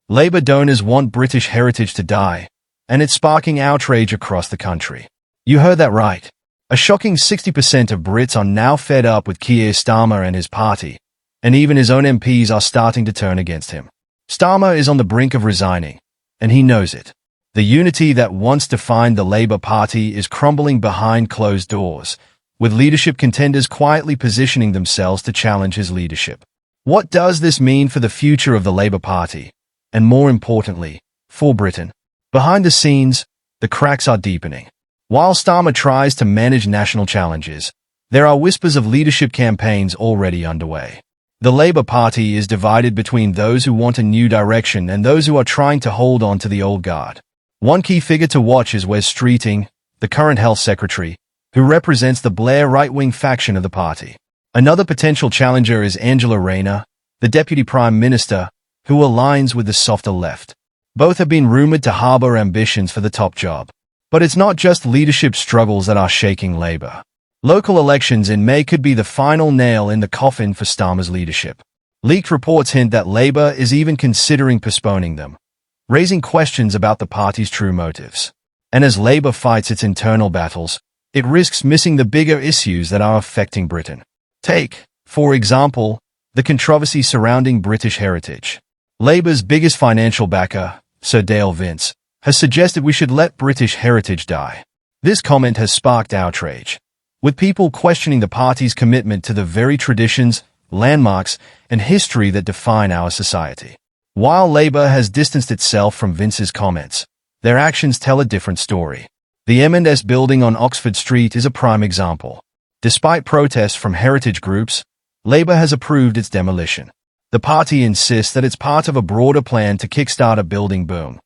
Labour donors want British heritage to die, and it's sparking outrage across the country. You heard that right. A shocking 60% of Brits are now fed up with Keir Starmer and his party, and even his own MPs are starting to turn against him. Starmer is on the brink of resigning, and he knows it. The unity that once defined the Labour Party is crumbling behind closed doors, with leadership contenders quietly positioning themselves to challenge his leadership. What does this mean for the future of the Labour Party? And more importantly, for Britain? Behind the scenes, the cracks are deepening. While Starmer tries to manage national challenges, there are whispers of leadership campaigns already underway. The Labour Party is divided between those who want a new direction and those who are trying to hold on to the old guard. One key figure to watch is Wes Streeting, the current Health Secretary, who represents the Blair right-wing faction of the party. Another potential challenger is Angela Rayner, the Deputy Prime Minister, who aligns with the softer left. Both have been rumoured to harbour ambitions for the top job. But it's not just leadership struggles that are shaking Labour. Local elections in May could be the final nail in the coffin for Starmer's leadership. Leaked reports hint that Labour is even considering postponing them, raising questions about the party's true motives. And as Labour fights its internal battles, it risks missing the bigger issues that are affecting Britain. Take, for example, the controversy surrounding British heritage. Labour's biggest financial backer, Sir Dale Vince, has suggested we should let British heritage die. This comment has sparked outrage, with people questioning the party's commitment to the very traditions, landmarks, and history that define our society. While Labour has distanced itself from Vince's comments, their actions tell a different story. The M&S building on Oxford Street is a prime example. Despite protests from heritage groups, Labour has approved its demolition. The party insists that it's part of a broader plan to kickstart a building boom.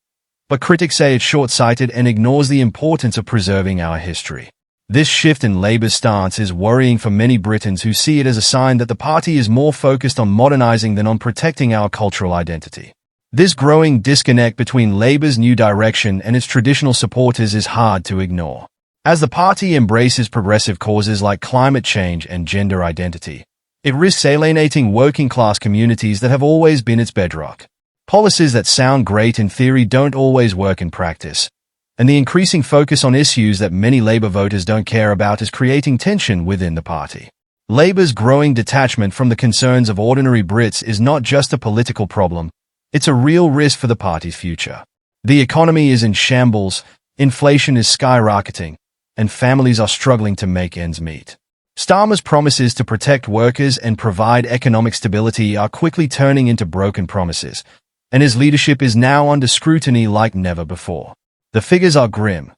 But critics say it's short-sighted and ignores the importance of preserving our history. This shift in Labour's stance is worrying for many Britons who see it as a sign that the party is more focused on modernising than on protecting our cultural identity. This growing disconnect between Labour's new direction and its traditional supporters is hard to ignore. As the party embraces progressive causes like climate change and gender identity, it risks alienating working-class communities that have always been its bedrock. Policies that sound great in theory don't always work in practice, and the increasing focus on issues that many Labour voters don't care about is creating tension within the party. Labour's growing detachment from the concerns of ordinary Brits is not just a political problem, it's a real risk for the party's future. The economy is in shambles, inflation is skyrocketing, and families are struggling to make ends meet. Starmer's promises to protect workers and provide economic stability are quickly turning into broken promises, and his leadership is now under scrutiny like never before. The figures are grim.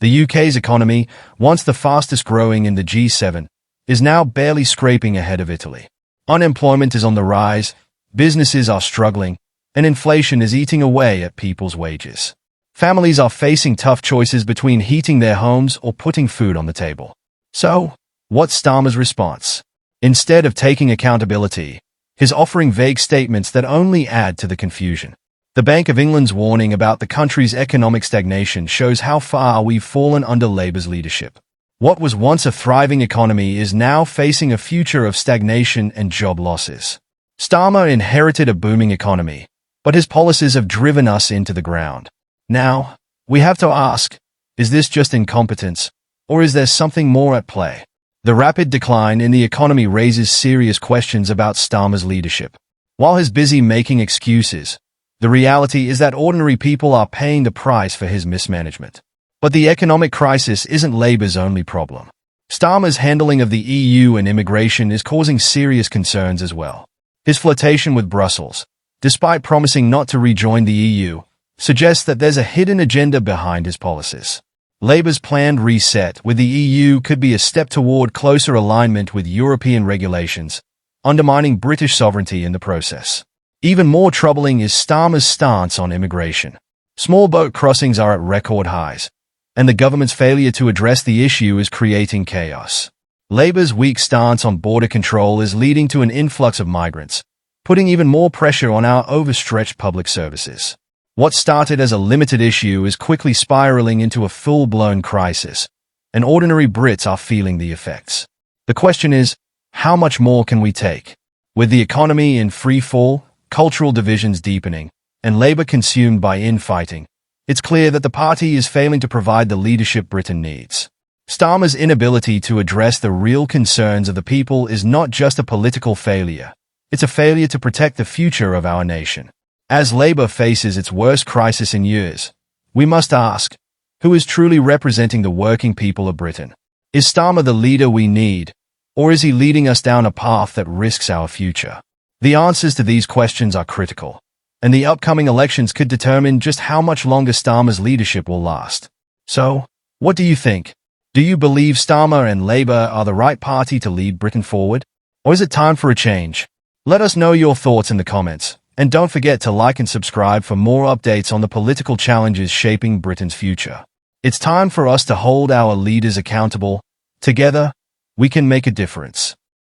The UK's economy, once the fastest growing in the G7, is now barely scraping ahead of Italy. Unemployment is on the rise, businesses are struggling, and inflation is eating away at people's wages. Families are facing tough choices between heating their homes or putting food on the table. So, what's Starmer's response? Instead of taking accountability, he's offering vague statements that only add to the confusion. The Bank of England's warning about the country's economic stagnation shows how far we've fallen under Labour's leadership. What was once a thriving economy is now facing a future of stagnation and job losses. Starmer inherited a booming economy, but his policies have driven us into the ground. Now, we have to ask, is this just incompetence, or is there something more at play? The rapid decline in the economy raises serious questions about Starmer's leadership. While he's busy making excuses, the reality is that ordinary people are paying the price for his mismanagement. But the economic crisis isn't Labour's only problem. Starmer's handling of the EU and immigration is causing serious concerns as well. His flirtation with Brussels, despite promising not to rejoin the EU, suggests that there's a hidden agenda behind his policies. Labour's planned reset with the EU could be a step toward closer alignment with European regulations, undermining British sovereignty in the process. Even more troubling is Starmer's stance on immigration. Small boat crossings are at record highs, and the government's failure to address the issue is creating chaos. Labour's weak stance on border control is leading to an influx of migrants, putting even more pressure on our overstretched public services. What started as a limited issue is quickly spiraling into a full-blown crisis, and ordinary Brits are feeling the effects. The question is, how much more can we take? With the economy in free fall, cultural divisions deepening, and Labour consumed by infighting, it's clear that the party is failing to provide the leadership Britain needs. Starmer's inability to address the real concerns of the people is not just a political failure. It's a failure to protect the future of our nation. As Labour faces its worst crisis in years, we must ask, who is truly representing the working people of Britain? Is Starmer the leader we need, or is he leading us down a path that risks our future? The answers to these questions are critical, and the upcoming elections could determine just how much longer Starmer's leadership will last. So, what do you think? Do you believe Starmer and Labour are the right party to lead Britain forward? Or is it time for a change? Let us know your thoughts in the comments, and don't forget to like and subscribe for more updates on the political challenges shaping Britain's future. It's time for us to hold our leaders accountable. Together, we can make a difference.